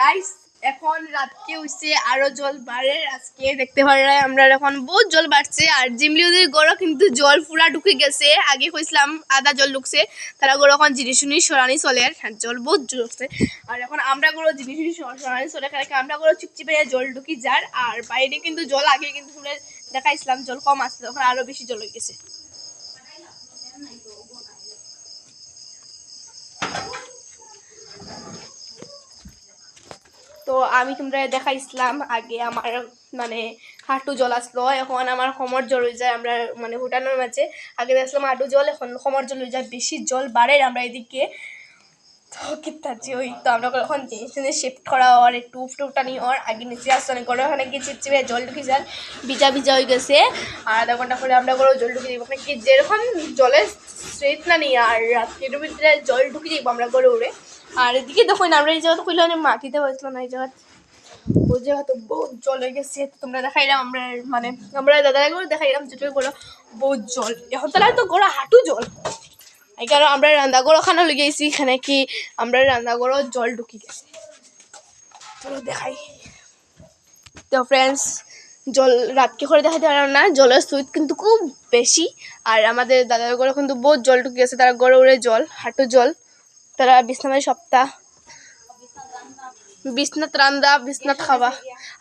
guys এখন রাতকে হইছে আরো জল বাড়ে আজকে দেখতে পারে আমরা এখন বহুত জল বাড়ছে আর জিমলিউদের গড় কিন্তু জল পুরা ঢুকে গেছে আগে কইছিলাম আদা জল ঢুকছে তারা গড় এখন জিনিস শুনি সরানি চলে আর জল বহুত ঢুকছে আর এখন আমরা গড় জিনিস শুনি সরানি চলে কারণ আমরা গড় চুপচিপে জল ঢুকি যার আর বাইরে কিন্তু জল আগে কিন্তু পুরো দেখাইছিলাম জল কম আসছে এখন আরো বেশি জল হয়ে গেছে তো আমি তোমরা দেখাইছিলাম আগে আমার মানে হাঁটু জল আসলো এখন আমার কোমর জল হয়ে যায় আমরা মানে হুটানোর মাঝে আগে দেখলাম হাঁটু জল এখন কোমর জল হয়ে যায় বেশি জল বাড়ে আমরা এদিকে তো কিতাচ্ছি ওই তো আমরা এখন জিনিস শিফট করা আর একটু উফটানি আর আগে নিচে আসতে করে ওখানে গিয়ে চিপচিপে জল ঢুকে যায় ভিজা ভিজা হয়ে গেছে আর আধা ঘন্টা করে আমরা করে জল ঢুকে যাবো কি যেরকম জলে স্ট্রেট না নিই আর রাত্রির ভিতরে জল ঢুকে যাবো আমরা করে উড়ে আর এদিকে দেখুন আমরা এই জায়গাটা কইলে অনেক মাটিতে হয়েছিল না এই জায়গা ওই জায়গা তো বহুত জল হয়ে গেছে তোমরা দেখাইলাম আমরা মানে আমরা দাদারা করে দেখাইলাম যেটা করে বহুত জল এখন তাহলে তো গোড়া হাঁটু জল এই কারণে আমরা রান্নাঘর ওখানে লেগেছি এখানে কি আমরা রান্নাঘরও জল ঢুকি গেছে চলো দেখাই তো ফ্রেন্ডস জল রাতকে করে দেখাতে পারলাম না জলের স্রোত কিন্তু খুব বেশি আর আমাদের দাদার ঘরে কিন্তু বহুত জল ঢুকে গেছে তারা গড়ে উড়ে জল হাঁটু জল তারা বিছনায় সপ্তাহ বিছনাথ রান্দা বিছনাথ খাওয়া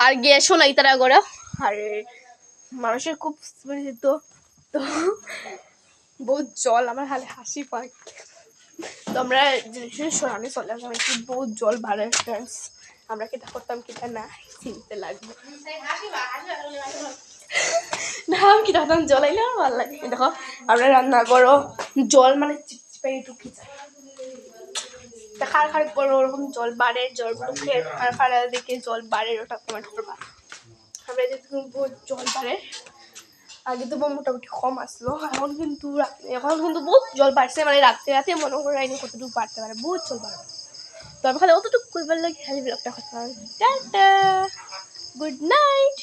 আর গ্যাসও নাই তারা গড়া আর মানুষের খুব তো তো বহুত জল আমার হালে হাসি পায় তো আমরা জিনিস সরানি চলে আসলাম একটু বহুত জল বাড়ে ফ্রেন্ডস আমরা কিটা করতাম কিটা না চিনতে লাগবে না আমি কিটা করতাম জল আইলে আমার ভালো লাগে দেখো আমরা রান্না করো জল মানে চিপচিপে ঢুকে যায় খার খার করে ওরকম জল বাড়ে জল ঢুকে আর ফাড়ার দিকে জল বাড়ে ওটা কমেন্ট করবা আমরা যদি বহুত জল বাড়ে আগে তো মোটামুটি কম আসলো এখন কিন্তু বহুত জল বাড়ছে মানে রাতে রাতে মনে করে আইনি কতটুকু বাড়তে পারে বহুত জল বাড়বে তো আমি খালি অতটুকু করবার লাগে খালি ব্লগটা করতে পারবো টাটা গুড নাইট